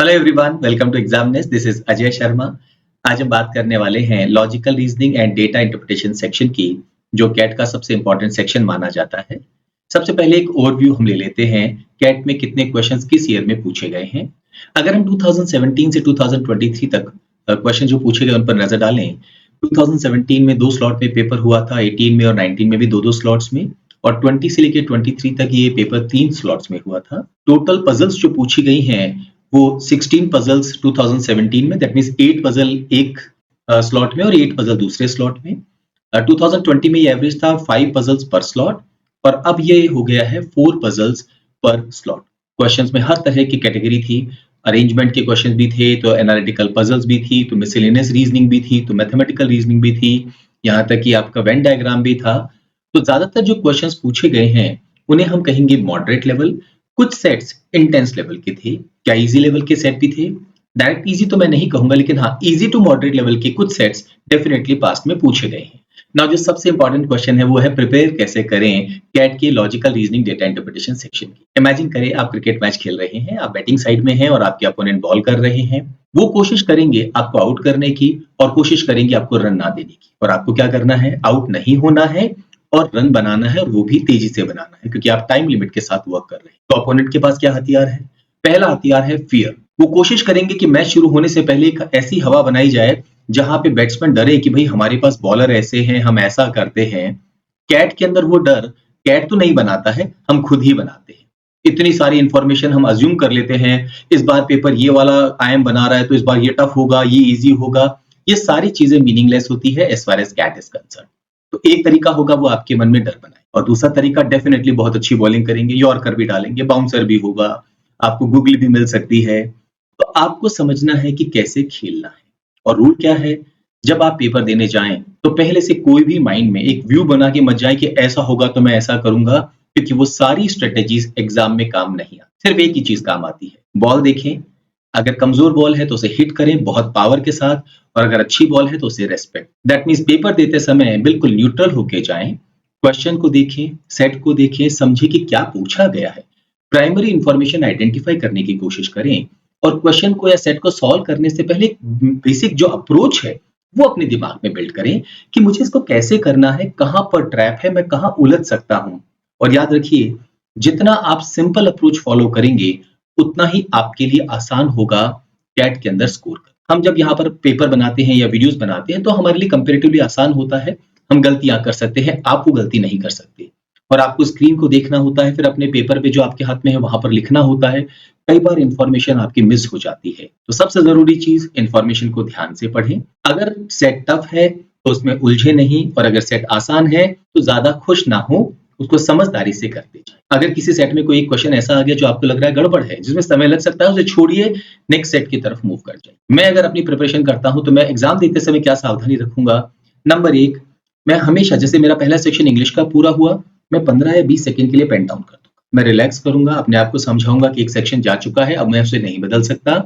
Hello everyone, welcome to Examinace. This is Ajay Sharma. आज हम बात करने वाले हैं logical reasoning and data interpretation section की, जो कैट का सबसे इंपॉर्टेंट सेक्शन माना जाता है। सबसे पहले एक ओवरव्यू हम ले लेते हैं, कैट में कितने क्वेश्चंस किस ईयर में पूछे गए हैं। अगर हम 2017 से 2023 तक क्वेश्चन जो पूछे गए उन पर नजर डालें, 2017 में 2 स्लॉट में पेपर हुआ था, 18 में और 19 में भी दो स्लॉट्स में, और 20 से लेकर 23 तक ये पेपर 3 स्लॉट्स में हुआ था। टोटल पजल्स जो पूछी गई हैं वो 16 पजल्स 2017 में, दैट मींस 8 पजल एक स्लॉट में और 8 पजल दूसरे स्लॉट में। 2020 में ये एवरेज था 5 पजल्स पर स्लॉट, और अब ये हो गया है 4 पजल्स पर स्लॉट। क्वेश्चंस में हर तरह की कैटेगरी थी, अरेंजमेंट के क्वेश्चंस भी थे, तो एनालिटिकल पजल्स भी थी, तो मिसलेनियस रीजनिंग भी थी, तो मैथमेटिकल रीजनिंग भी थी, यहाँ तक कि आपका वेन डायग्राम भी था। तो ज्यादातर जो क्वेश्चंस पूछे गए हैं उन्हें हम कहेंगे मॉडरेट लेवल। कुछ सेट्स इंटेंस लेवल के थे। क्या इजी लेवल के सेट भी थे? डायरेक्ट इजी तो मैं नहीं कहूंगा, लेकिन हाँ, इजी टू मॉडरेट लेवल के कुछ सेट्स डेफिनेटली पास्ट में पूछे गए हैं। नाउ जो सबसे इंपॉर्टेंट क्वेश्चन है वो है प्रिपेयर कैसे करें कैट के logical reasoning data interpretation section की। इमेजिन करें आप क्रिकेट मैच खेल रहे हैं, आप बैटिंग साइड में हैं और आपके अपोनेंट बॉल कर रहे हैं। वो कोशिश करेंगे आपको आउट करने की और कोशिश करेंगे आपको रन ना देने की, और आपको क्या करना है? आउट नहीं होना है और रन बनाना है, और वो भी तेजी से बनाना है, क्योंकि आप टाइम लिमिट के साथ वर्क कर रहे हैं। तो अपोनेंट के पास क्या हथियार है? पहला हथियार है फियर। वो कोशिश करेंगे कि मैच शुरू होने से पहले एक ऐसी हवा बनाई जाए जहां पे बैट्समैन डरे कि भाई हमारे पास बॉलर ऐसे हैं, हम ऐसा करते हैं। कैट के अंदर वो डर कैट तो नहीं बनाता है, हम खुद ही बनाते हैं। इतनी सारी इंफॉर्मेशन हम अज्यूम कर लेते हैं, इस बार पेपर ये वाला आईएम बना रहा है तो इस बार ये टफ होगा, ये इजी होगा। ये सारी चीजें मीनिंगलेस होती है as far as cat is concern. तो एक तरीका होगा वो आपके मन में डर बनाए, और दूसरा तरीका डेफिनेटली बहुत अच्छी बॉलिंग करेंगे, यॉर्कर भी डालेंगे, बाउंसर भी होगा, आपको गूगली भी मिल सकती है। तो आपको समझना है कि कैसे खेलना है। और रूल क्या है? जब आप पेपर देने जाएं तो पहले से कोई भी माइंड में एक व्यू बना के मत जाए कि ऐसा होगा तो मैं ऐसा करूंगा, क्योंकि वो सारी स्ट्रेटेजीज एग्जाम में काम नहीं आती। सिर्फ एक ही चीज काम आती है, बॉल देखें, अगर कमजोर बॉल है तो उसे हिट करें बहुत पावर के साथ, और अगर अच्छी बॉल है तो उसे रेस्पेक्ट। दैट मीन्स पेपर देते समय बिल्कुल न्यूट्रल होके जाएं, क्वेश्चन को देखें, सेट को देखें, समझे कि क्या पूछा गया है, प्राइमरी इंफॉर्मेशन आइडेंटिफाई करने की कोशिश करें, और क्वेश्चन को या सेट को सॉल्व करने से पहले बेसिक जो अप्रोच है वो अपने दिमाग में बिल्ड करें कि मुझे इसको कैसे करना है, कहां पर ट्रैप है, मैं कहां उलझ सकता हूं। और याद रखिए, जितना आप सिंपल अप्रोच फॉलो करेंगे उतना ही आपके लिए आसान होगा कैट के अंदर स्कोर करना। हम जब यहाँ पर पेपर बनाते हैं या वीडियोस बनाते हैं तो हमारे लिए कंपेरेटिवली आसान होता है, हम गलतियां कर सकते हैं, आप वो गलती नहीं कर सकते। और आपको स्क्रीन को देखना होता है, फिर अपने पेपर पे जो आपके हाथ में है वहां पर लिखना होता है। कई बार इंफॉर्मेशन आपकी मिस हो जाती है, तो सबसे जरूरी चीज, इंफॉर्मेशन को ध्यान से पढ़ें। अगर सेट टफ है तो उसमें उलझे नहीं, और अगर सेट आसान है तो ज्यादा खुश ना हो, उसको समझदारी से करते जाए। अगर किसी सेट में कोई एक क्वेश्चन ऐसा आ गया जो आपको लग रहा है गड़बड़ है, जिसमें समय लग सकता है, उसे छोड़िए, नेक्स्ट सेट की तरफ मूव कर जाए। मैं अगर अपनी प्रिपरेशन करता हूं तो मैं एग्जाम देते समय क्या सावधानी रखूंगा? नंबर एक, मैं हमेशा, जैसे मेरा पहला सेक्शन इंग्लिश का पूरा हुआ, मैं 15 या 20 सेकंड के लिए पेन डाउन कर दूंगा। मैं रिलैक्स करूंगा, अपने आप को समझाऊंगा कि एक सेक्शन जा चुका है, अब मैं उसे नहीं बदल सकता।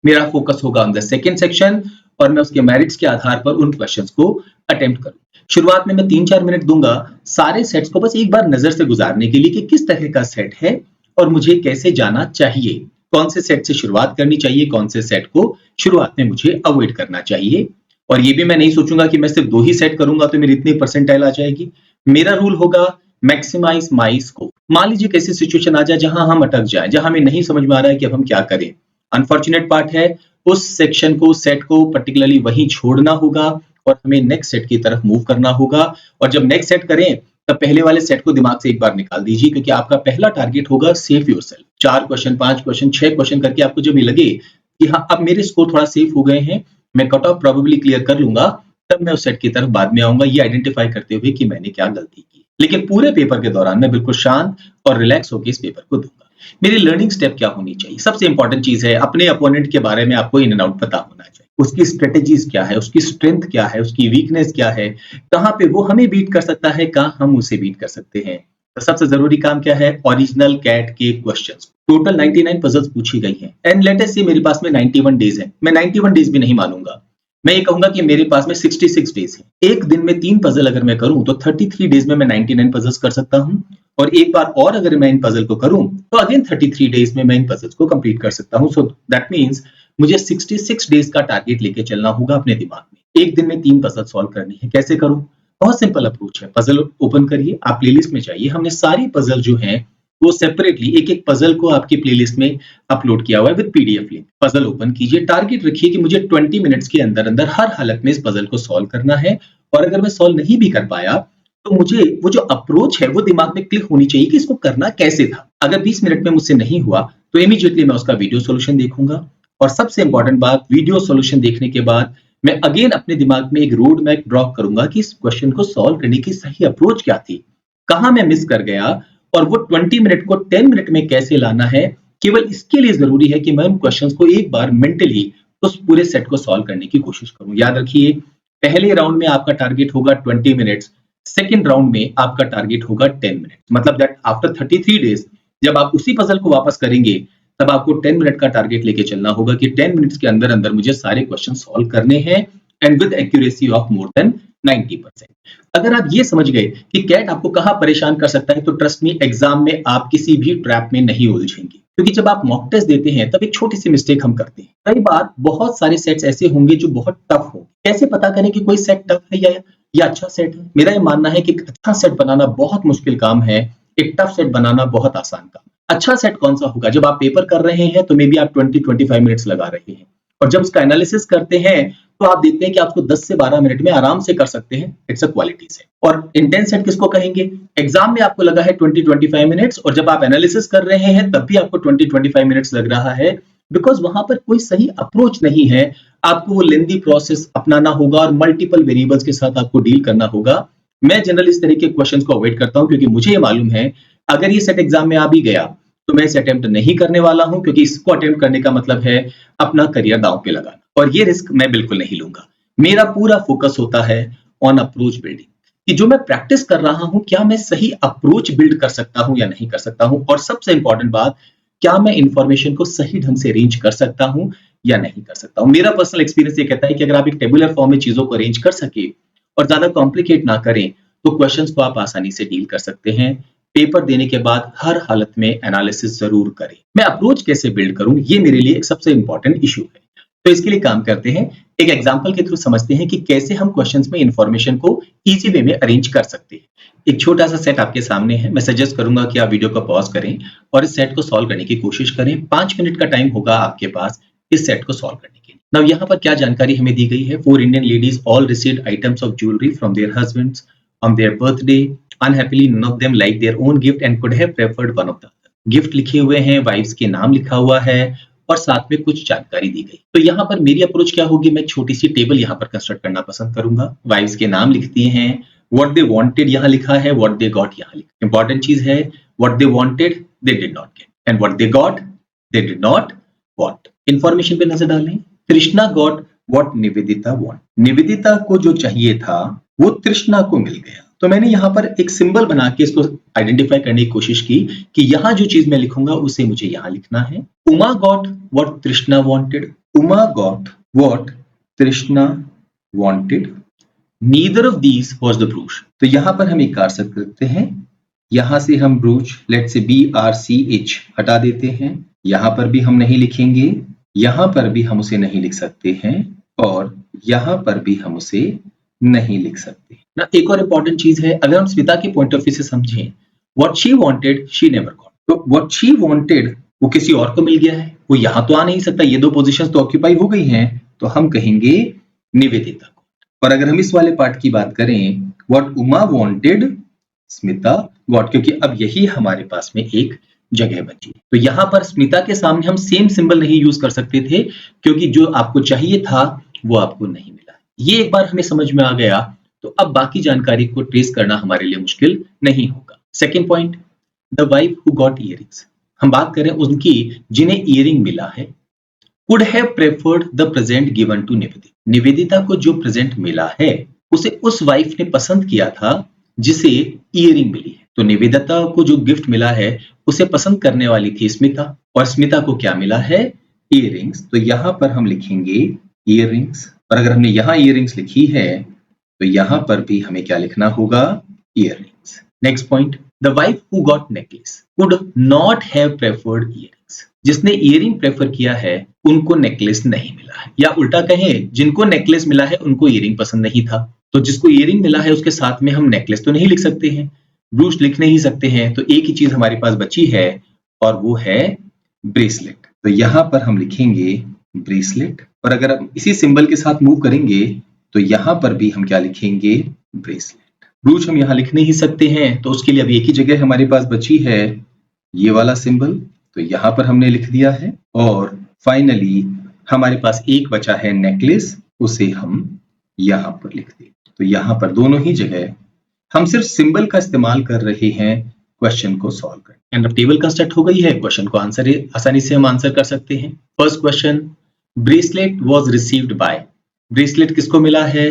मेरा फोकस होगा ऑन द सेकंड सेक्शन, और मैं उसके मेरिट्स के आधार पर उन क्वेश्चंस को अटेम्प्ट करूंगा। शुरुआत में मैं 3-4 मिनट दूंगा सारे सेट्स को बस एक बार नजर से गुजारने के लिए कि किस तरह का सेट है और मुझे कैसे जाना चाहिए, कौन से सेट से शुरुआत करनी चाहिए, कौन से सेट को शुरुआत में मुझे अवॉइड करना चाहिए। और ये भी मैं नहीं सोचूंगा कि मैं सिर्फ 2 ही सेट करूंगा तो मेरी इतनी परसेंटाइल आ जाएगी। मेरा रूल होगा मैक्सिमाइज माई स्कोर। मान लीजिए कैसी सिचुएशन आ जाए जहां हम अटक जाए, जहां हमें नहीं समझ में आ रहा है कि अब हम क्या करें। अनफॉर्चुनेट पार्ट है, उस सेक्शन को, सेट को पर्टिकुलरली वहीं छोड़ना होगा और हमें नेक्स्ट सेट की तरफ मूव करना होगा। और जब नेक्स्ट सेट करें तब पहले वाले सेट को दिमाग से एक बार निकाल दीजिए, क्योंकि आपका पहला टारगेट होगा safe yourself. 4 question, 5 question, 6 question करके आपको जब ये लगे कि हाँ अब मेरे स्कोर थोड़ा सेफ हो गए हैं, मैं कट ऑफ प्रोबेबली क्लियर कर लूंगा, तब मैं उस सेट की तरफ बाद में आऊंगा, ये आइडेंटिफाई करते हुए कि मैंने क्या गलती की। लेकिन पूरे पेपर के दौरान मैं बिल्कुल शांत और रिलैक्स होकर इस पेपर को दूंगा। मेरी लर्निंग स्टेप क्या होनी चाहिए? सबसे इंपॉर्टेंट चीज है, अपने अपोनेंट के बारे में आपको इन एंड आउट पता होना चाहिए। उसकी स्ट्रेटेजीज क्या है, उसकी स्ट्रेंथ क्या है, उसकी वीकनेस क्या है, कहां पे वो हमें बीट कर सकता है, कहां हम उसे बीट कर सकते हैं। तो सबसे जरूरी काम क्या है? ओरिजिनल कैट के क्वेश्चंस। टोटल 99 पजल्स पूछी गई हैं, एंड लेट अस से मेरे पास में 91 डेज है। मैं 91 डेज भी नहीं मानूंगा, मैं ये कहूंगा कि मेरे पास में 66 डेज है। एक दिन में 3 पजल अगर मैं करूं तो 33 डेज में मैं 99 पजल्स कर सकता हूं, और एक बार और अगर मैं इन पजल को करूं तो अगेन 33 डेज में मैं इन पजल्स को कंप्लीट कर सकता हूं। सो दैट मींस मुझे 66 डेज का टारगेट लेके चलना होगा अपने दिमाग में। एक दिन में 3 पजल सॉल्व करनी है। कैसे करूं? बहुत सिंपल अप्रोच है। पजल ओपन करिए, आप प्लेलिस्ट में जाइए। हमने सारी पजल जो हैं वो सेपरेटली एक एक पजल को आपकी प्लेलिस्ट में अपलोड किया हुआ है with PDF link. Puzzle open कीजिए, टारगेट रखिए कि मुझे 20 मिनट्स के अंदर अंदर हर हालत में इस पजल को सॉल्व करना है। और अगर मैं सॉल्व नहीं भी कर पाया तो मुझे वो जो अप्रोच है वो दिमाग में क्लिक होनी चाहिए कि इसको करना कैसे था। अगर 20 मिनट में मुझसे नहीं हुआ तो इमीडिएटली मैं उसका वीडियो सॉल्यूशन देखूंगा। और सबसे इंपॉर्टेंट बात, वीडियो सॉल्यूशन देखने के बाद मैं अगेन अपने दिमाग में एक रोड मैप ड्रॉ करूंगा कि इस क्वेश्चन को सॉल्व करने की सही अप्रोच क्या थी, कहां मैं मिस कर गया, और वो 20 मिनट को 10 मिनट में कैसे लाना है। केवल इसके लिए जरूरी है कि मैं उन क्वेश्चंस को एक बार मेंटली उस पूरे सेट को सॉल्व करने की कोशिश करूं। याद रखिए, पहले राउंड में आपका टारगेट होगा 20 मिनट्स, सेकेंड राउंड में आपका टारगेट होगा 10 मिनट। मतलब दैट आफ्टर 33 डेज जब आप उसी पजल को वापस करेंगे तब आपको 10 मिनट का टारगेट लेके चलना होगा कि 10 मिनट्स के अंदर अंदर मुझे सारे क्वेश्चन सॉल्व करने हैं and with accuracy of more than 90%। अगर आप ये समझ गए कि कैट आपको कहां परेशान कर सकता है तो ट्रस्ट मी, एग्जाम में आप किसी भी ट्रैप में नहीं उलझेंगे। क्योंकि जब आप मॉक टेस्ट देते हैं तब एक छोटी सी मिस्टेक हम करते हैं। कई बार बहुत सारे सेट्स ऐसे होंगे जो बहुत टफ हो। कैसे पता करें कि कोई सेट टफ है या अच्छा सेट है? मेरा ये मानना है कि एक अच्छा सेट बनाना बहुत मुश्किल काम है, एक टफ सेट बनाना बहुत आसान काम। अच्छा सेट कौन सा होगा? जब आप पेपर कर रहे हैं तो मे बी आप 20-25 मिनट्स लगा रहे हैं, और जब उसका एनालिसिस करते हैं तो आप देखते हैं कि आपको 10 से 12 मिनट में आराम से कर सकते हैं। It's a quality set. और इंटेंस सेट किसको कहेंगे? एग्जाम में आपको लगा है 20-25 मिनट्स, और जब आप एनालिसिस कर रहे हैं तब भी आपको 20-25 मिनट्स लग रहा है, बिकॉज वहां पर कोई सही अप्रोच नहीं है। आपको वो लेंदी प्रोसेस अपनाना होगा और मल्टीपल वेरिएबल्स के साथ आपको डील करना होगा। मैं जनरली इस तरह के क्वेश्चंस को अवॉइड करता हूं क्योंकि मुझे ये मालूम है अगर ये सेट एग्जाम में आ भी गया तो मैं इसे अटेम्प्ट नहीं करने वाला हूं, क्योंकि इसको अटेम्प्ट करने का मतलब है अपना करियर दांव पे लगाना, और ये रिस्क मैं बिल्कुल नहीं लूंगा। मेरा पूरा फोकस होता है ऑन अप्रोच बिल्डिंग, कि जो मैं प्रैक्टिस कर रहा हूं क्या मैं सही अप्रोच बिल्ड कर सकता हूं या नहीं कर सकता हूं, और सबसे इंपॉर्टेंट बात, क्या मैं इंफॉर्मेशन को सही ढंग से अरेंज कर सकता हूं या नहीं कर सकता हूं। मेरा पर्सनल एक्सपीरियंस ये कहता है कि अगर आप एक टेबुलर फॉर्म में चीजों को अरेंज कर सके और ज्यादा कॉम्प्लिकेट ना करें तो क्वेश्चंस को आप आसानी से डील कर सकते हैं। पेपर देने के बाद हर हालत में एनालिसिस जरूर करें। मैं अप्रोच कैसे बिल्ड करूं, ये मेरे लिए एक सबसे इंपॉर्टेंट इशू है। तो इसके लिए काम करते हैं, एक एग्जांपल के थ्रू समझते हैं कि कैसे हम क्वेश्चंस में इंफॉर्मेशन को इजी वे में अरेंज कर सकते हैं। एक छोटा सा सेट आपके सामने है। मैं सजेस्ट करूंगा कि आप वीडियो को पॉज करें और इस सेट को सॉल्व करने की कोशिश करें। 5 मिनट का टाइम होगा आपके पास इस सेट को सॉल्व करने के लिए। नाउ यहाँ पर क्या जानकारी हमें दी गई है? 4 Indian ladies all received items of jewellery from their husbands on their birthday. Unhappily, none of them liked their own gift and could have preferred one of the other. Gift लिखे हुए हैं, वाइफ्स के नाम लिखा हुआ है और साथ में कुछ जानकारी दी गई। तो यहाँ पर मेरी अप्रोच क्या होगी? मैं छोटी सी टेबल यहाँ पर कंस्ट्रक्ट करना पसंद करूंगा। वाइफ्स के नाम लिख दिए हैं, व्हाट दे वांटेड यहाँ लिखा है, व्हाट दे गॉट यहाँ लिखा। इंपॉर्टेंट चीज है, what they wanted they did not gate and what they got they did not want. Information पे नजर डालें। Krishna got what Nivedita want. Nivedita को जो चाहिए था वो तृष्णा को मिल गया। तो मैंने यहाँ पर एक सिंबल बना के इसको आइडेंटिफाई करने की कोशिश की कि यहाँ जो चीज मैं लिखूंगा उसे मुझे यहाँ लिखना है। उमा गॉट व्हाट तृष्णा वांटेड। उमा गॉट व्हाट तृष्णा wanted. Neither of these was the ब्रूच। तो यहाँ पर हम एक कार करते हैं, यहां से हम ब्रूच लेट से BRCH हटा देते हैं। यहां पर भी हम नहीं लिखेंगे, यहां पर भी हम उसे नहीं लिख सकते हैं, और यहां पर भी हम उसे नहीं लिख सकते ना। एक और इंपॉर्टेंट चीज है, अगर हम स्मिता के पॉइंट ऑफ व्यू से समझें, what she wanted she never got. तो व्हाट शी वांटेड वो किसी और को मिल गया है, वो यहां तो आ नहीं सकता, ये दो पोजीशंस तो ऑक्यूपाई हो गई हैं, तो हम कहेंगे निवेदिता को। और अगर हम इस वाले पार्ट की बात करें, what Uma wanted Smita got, क्योंकि अब यही हमारे पास में एक जगह बची। तो यहां पर स्मिता के सामने हम सेम सिंबल नहीं यूज कर सकते थे, क्योंकि जो आपको चाहिए था वो आपको नहीं मिला। ये एक बार हमें समझ में आ गया तो अब बाकी जानकारी को ट्रेस करना हमारे लिए मुश्किल नहीं होगा। Second point, the wife who got earrings. हम बात करें उनकी जिन्हें इयरिंग मिला है। Could have preferred the present given to Nivedita. Nivedita को जो प्रेजेंट मिला है उसे उस वाइफ ने पसंद किया था जिसे इयरिंग मिली है। तो निवेदिता को जो गिफ्ट मिला है उसे पसंद करने वाली थी स्मिता, और स्मिता को क्या मिला है? इयरिंग्स। तो यहां पर हम लिखेंगे इयरिंग्स, और अगर हमने यहाँ इयरिंग्स लिखी है तो यहां पर भी हमें क्या लिखना होगा? Earrings. Next point, the wife who got necklace could not have preferred earrings. जिसने इयरिंग प्रेफर किया है उनको नेकलेस नहीं मिला है, या उल्टा कहें जिनको नेकलेस मिला है उनको इयरिंग पसंद नहीं था। तो जिसको इयरिंग मिला है उसके साथ में हम नेकलेस तो नहीं लिख सकते हैं, ब्रूच लिख नहीं सकते हैं, तो एक ही चीज हमारे पास बची है और वो है ब्रेसलेट। तो यहां पर हम लिखेंगे ब्रेसलेट, और अगर हम इसी सिंबल के साथ मूव करेंगे तो यहां पर भी हम क्या लिखेंगे, ब्रेसलेट। ब्रूच हम यहां लिख नहीं सकते हैं, तो उसके लिए अब एक ही जगह हमारे पास बची है ये वाला सिंबल, तो यहां पर हमने लिख दिया है। और फाइनली हमारे पास एक बचा है नेकलेस, उसे हम यहां पर लिख दें। तो यहां पर दोनों ही जगह हम सिर्फ सिंबल का इस्तेमाल कर रहे हैं क्वेश्चन को सॉल्व करने। एंड अब टेबल कंस्ट्रक्ट हो गई है, क्वेश्चन को आंसर आसानी से हम आंसर कर सकते हैं। First question, bracelet was received by, bracelet किसको मिला है,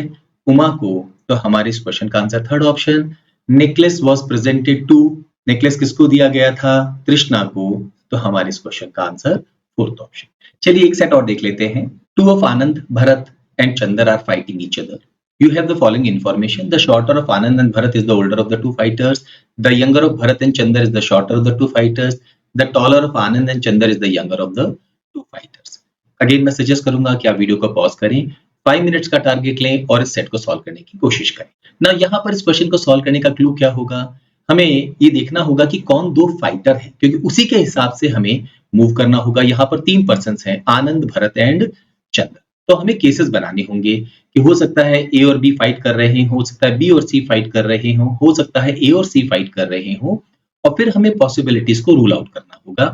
उमा को, तो हमारे इस क्वेश्चन का answer third option. Necklace was presented to, necklace किसको दिया गया था, तृष्णा को, तो हमारे इस क्वेश्चन का आंसर फोर्थ ऑप्शन। चलिए एक सेट और देख लेते हैं। Two of Anand, Bharat and Chandar are fighting each other. You have the following information. The shorter of Anand and Bharat is the older of the two fighters. The younger of Bharat and Chandar is the shorter of the two fighters. The taller of Anand and Chandar is the younger of the two fighters. Again मैं suggest करूंगा कि आप video को pause करें, 5 minutes का target लें और इस सेट को सॉल्व करने की कोशिश करें ना। यहाँ पर इस क्वेश्चन को सॉल्व करने का क्लू क्या होगा, हमें ये देखना होगा कि कौन दो फाइटर है, क्योंकि उसी के हिसाब से हमें मूव करना होगा। यहाँ पर 3 पर्सन्स हैं, आनंद, भरत एंड चंद्र। तो हमें केसेस बनाने होंगे कि हो सकता है ए और बी फाइट कर रहे हो सकता है बी और सी फाइट कर रहे हो सकता है ए और सी फाइट कर रहे हो, और फिर हमें पॉसिबिलिटीज को रूल आउट करना होगा।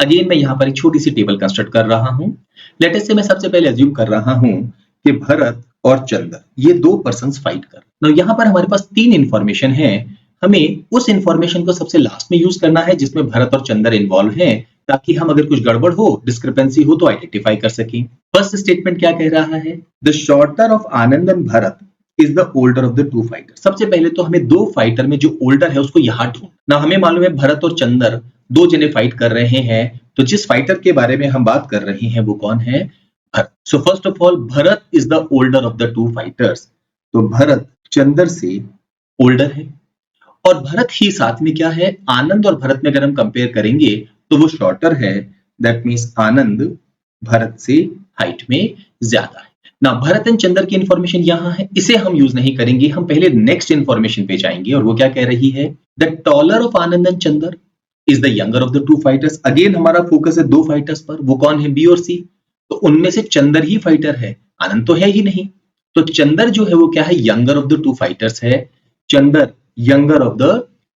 अगेन मैं यहाँ पर एक छोटी सी टेबल कंस्ट्रक्ट कर रहा हूँ। लेटेस्ट से मैं सबसे पहले अज्यूम कर रहा हूँ कि भरत और चंद्र ये 2 पर्सन्स फाइट कर रहे हैं। यहाँ पर हमारे पास 3 इंफॉर्मेशन है, हमें उस इंफॉर्मेशन को सबसे लास्ट में यूज करना है जिसमें भरत और चंद्र इन्वॉल्व हैं, ताकि हम अगर कुछ गड़बड़ हो, डिस्क्रिपेंसी हो तो आइडेंटिफाई कर सकें। फर्स्ट स्टेटमेंट क्या कह रहा है, the shorter of Anand and Bharat is the older of the to fighter. सबसे पहले तो हमें 2 फाइटर में जो ओल्डर है उसको यहाँ ढूंढना। हमें मालूम है भरत और चंद्र 2 जने फाइट कर रहे हैं, तो जिस फाइटर के बारे में हम बात कर रहे हैं वो कौन है, Bharat. So first of all Bharat is the older of the two fighters, तो भरत चंद्र से ओल्डर है। और भरत ही साथ में क्या है, आनंद और भरत में अगर हम कंपेयर करेंगे तो वो शॉर्टर है, दैट मींस आनंद भरत से हाइट में ज्यादा है ना। भरत एंड चंद्र की इंफॉर्मेशन यहाँ है, इसे हम यूज नहीं करेंगे, हम पहले नेक्स्ट इंफॉर्मेशन पे जाएंगे और वो क्या कह रही है, the taller of Anand and Chandra is the younger of the two fighters. Again हमारा फोकस है 2 फाइटर्स पर, वो कौन है, बी और सी। तो उनमें से चंद्र ही फाइटर है, आनंद तो है ही नहीं, तो चंद्र जो है वो क्या है, younger of the two fighters है। Chandra younger of the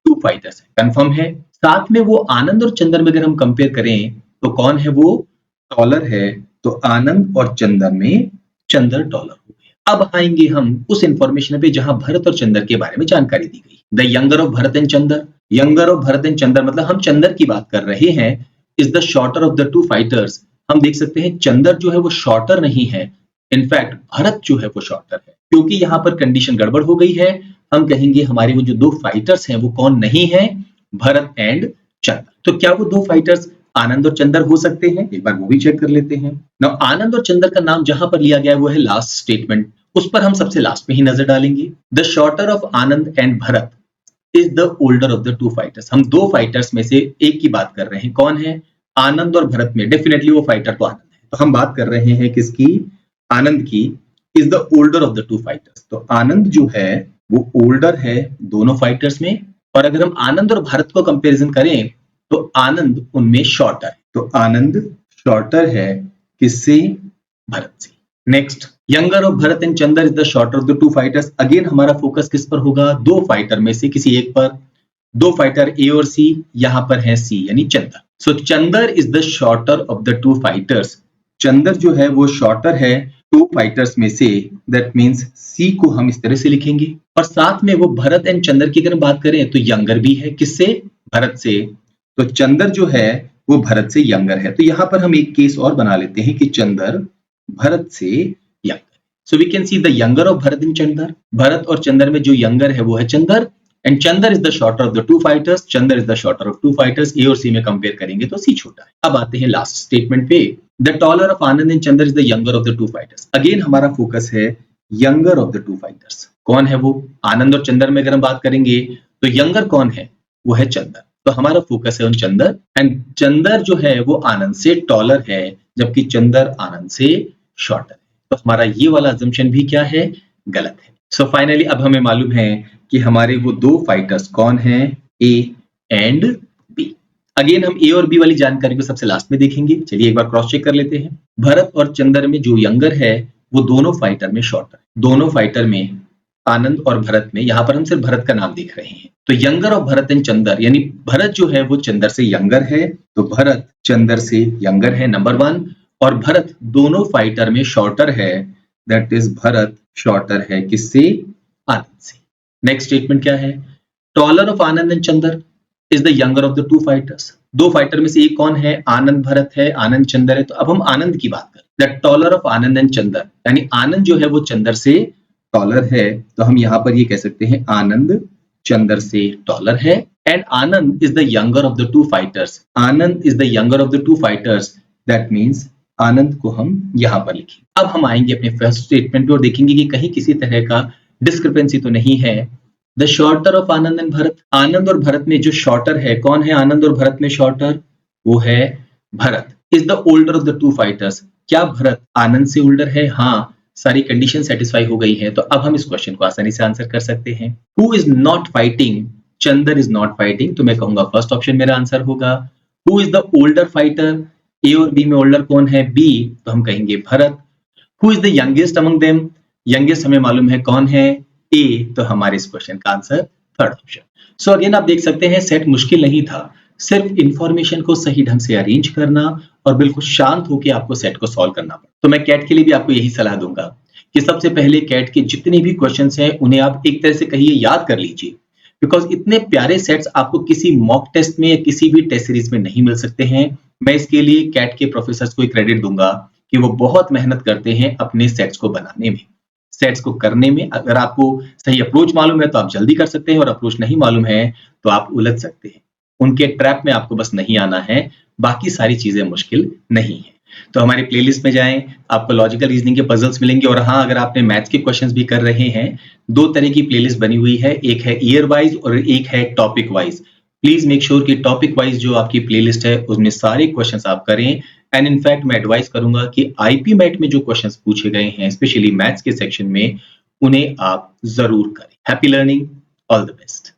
two fighters है, कंफर्म है। साथ में वो आनंद और चंद्र में अगर हम कंपेयर करें तो कौन है, वो टॉलर है, तो आनंद और चंद्र में चंद्र टॉलर हो गया। अब आएंगे हम उस इंफॉर्मेशन पे जहां भरत और चंद्र के बारे में जानकारी दी गई। The younger of Bharat and Chandra, younger of Bharat and Chandra मतलब हम चंद्र की बात कर रहे हैं, is the shorter of the two fighters. हम देख सकते हैं चंद्र जो है वो शॉर्टर नहीं है, इनफैक्ट भरत जो है वो शॉर्टर है, क्योंकि यहाँ पर कंडीशन गड़बड़ हो गई है। हम कहेंगे हमारे वो जो 2 फाइटर्स हैं वो कौन नहीं है, भरत एंड चंद्र। तो क्या वो 2 फाइटर्स आनंद और चंद्र हो सकते हैं, एक बार वो भी चेक कर लेते हैं ना। आनंद और चंद्र का नाम जहां पर लिया गया है वो है लास्ट स्टेटमेंट, उस पर हम सबसे लास्ट में ही नजर डालेंगे। The shorter of Anand and Bharat is the older of the two fighters. हम 2 फाइटर्स में से एक की बात कर रहे हैं, कौन है, आनंद और भरत में डेफिनेटली वो फाइटर तो आनंद है। तो हम बात कर रहे हैं किसकी, आनंद की, is the older of the two fighters. तो आनंद जो है वो ओल्डर है दोनों फाइटर्स में, और अगर हम आनंद और भरत को कंपैरिजन करें तो आनंद उनमें शॉर्टर है, तो आनंद शॉर्टर है किससे, भरत से। Next, younger of Bharat and Chandra is the shorter of the two fighters. Again हमारा फोकस किस पर होगा, 2 फाइटर में से किसी एक पर। 2 फाइटर ए और सी, यहां पर है सी यानी Chandra. So Chandra is the shorter of the two fighters. Chandra जो है वो शॉर्टर है 2 फाइटर्स में से, दैट मींस सी को हम इस तरह से लिखेंगे। और साथ में वो भरत एंड चंद्र की अगर बात करें तो यंगर भी है, किससे, भरत से। तो चंद्र जो है वो भरत से यंगर है। तो यहां पर हम एक केस और बना लेते हैं कि चंद्र भरत से younger. So we can see the younger of Bharat and Chandra. Bharat और चंद्र में जो यंगर है वो है Chandra, and Chandra is the shorter of the two fighters. Chandra is the shorter of two fighters. A और सी में कंपेयर करेंगे तो सी छोटा है। अब आते हैं लास्ट स्टेटमेंट पे, the taller of Anand and Chandra is the younger of the two fighters. Again हमारा फोकस है younger of the two fighters. कौन है वो, आनंद और चंद्र में अगर हम बात करेंगे तो यंगर कौन है, वो है चंदर। तो हमारा फोकस है उन चंदर, एंड चंदर जो है वो आनंद से टॉलर है, जबकि चंदर आनंद से शॉर्टर है। तो हमारा ये वाला अजम्पशन भी क्या है, गलत है। सो फाइनली अब हमें मालूम है कि हमारे वो दो फाइटर्स कौन हैं, ए एंड बी। अगेन हम ए और बी वाली जानकारी को सबसे लास्ट में देखेंगे। चलिए एक बार क्रॉस चेक कर लेते हैं। भरत और चंदर में जो यंगर है वो दोनों फाइटर में शॉर्टर, दोनों फाइटर में आनंद और भरत में, यहां पर हम सिर्फ भरत का नाम देख रहे हैं। तो younger of Bharat and Chandar, यानी भरत जो है वो चंदर से यंगर है, तो भरत चंदर से यंगर है नंबर 1, और भरत दोनों फाइटर में शॉर्टर है, दैट इज भरत शॉर्टर है किससे, आनंद से। नेक्स्ट स्टेटमेंट क्या है, taller of Anand and Chandar is the younger of the two fighters. दो फाइटर में से एक कौन है, आनंद भरत है, आनंद चंदर है। तो अब हम आनंद की बात करें, the taller of Anand and Chandar, यानी आनंद जो है वो चंदर से टॉलर है, तो हम यहां पर ये कह सकते हैं आनंद चंदर से टॉलर है, and Anand is the younger of the two fighters, Anand is the younger of the two fighters, that means Anand को हम यहां पर लिखें। अब हम आएंगे अपने फर्स्ट स्टेटमेंट पे और देखेंगे कि कहीं किसी तरह का डिस्क्रिपेंसी तो नहीं है। The shorter of Anand and Bharat, Anand और भरत में जो शॉर्टर है, कौन है आनंद और भरत में शॉर्टर, वो है Bharat. Is the older of the two fighters, क्या भरत आनंद से ओल्डर है, हाँ, सारी कंडीशन सेटिस्फाई हो गई है। तो अब हम इस क्वेश्चन को आसानी से आंसर कर सकते हैं। Who is not fighting, Chander is not fighting, तो मैं कहूंगा फर्स्ट ऑप्शन मेरा आंसर होगा। Who is the older fighter, A और बी में ओल्डर कौन है, बी, तो हम कहेंगे Bharat. Who is the youngest among them, youngest हमें मालूम है कौन है, ए, तो हमारे इस क्वेश्चन का answer third option. So again आप देख सकते हैं सेट मुश्किल नहीं था, सिर्फ इंफॉर्मेशन को सही ढंग से अरेंज करना और बिल्कुल शांत होकर आपको सेट को सॉल्व करना पड़ा। तो मैं कैट के लिए भी आपको यही सलाह दूंगा कि सबसे पहले कैट के जितने भी क्वेश्चंस हैं उन्हें आप एक तरह से कहिए याद कर लीजिए, बिकॉज इतने प्यारे सेट्स आपको किसी मॉक टेस्ट में या किसी भी टेस्ट सीरीज में नहीं मिल सकते हैं। मैं इसके लिए कैट के प्रोफेसर्स को क्रेडिट दूंगा कि वो बहुत मेहनत करते हैं अपने सेट्स को बनाने में, सेट्स को करने में। अगर आपको सही अप्रोच मालूम है तो आप जल्दी कर सकते हैं, और अप्रोच नहीं मालूम है तो आप उलझ सकते हैं। उनके ट्रैप में आपको बस नहीं आना है, बाकी सारी चीजें मुश्किल नहीं है। तो हमारे प्लेलिस्ट में जाएं, आपको लॉजिकल रीजनिंग के पजल्स मिलेंगे। और हाँ, अगर आपने मैथ्स के क्वेश्चंस भी कर रहे हैं, दो तरह की प्लेलिस्ट बनी हुई है, एक है ईयर वाइज और एक है topic wise. Please make sure कि टॉपिक वाइज जो आपकी प्लेलिस्ट है उसमें सारे क्वेश्चंस आप करें। एंड इनफैक्ट मैं एडवाइस करूंगा कि आईपी मैट में जो क्वेश्चंस पूछे गए हैं, स्पेशली मैथ्स के सेक्शन में, उन्हें आप जरूर करें। Happy learning, all the best.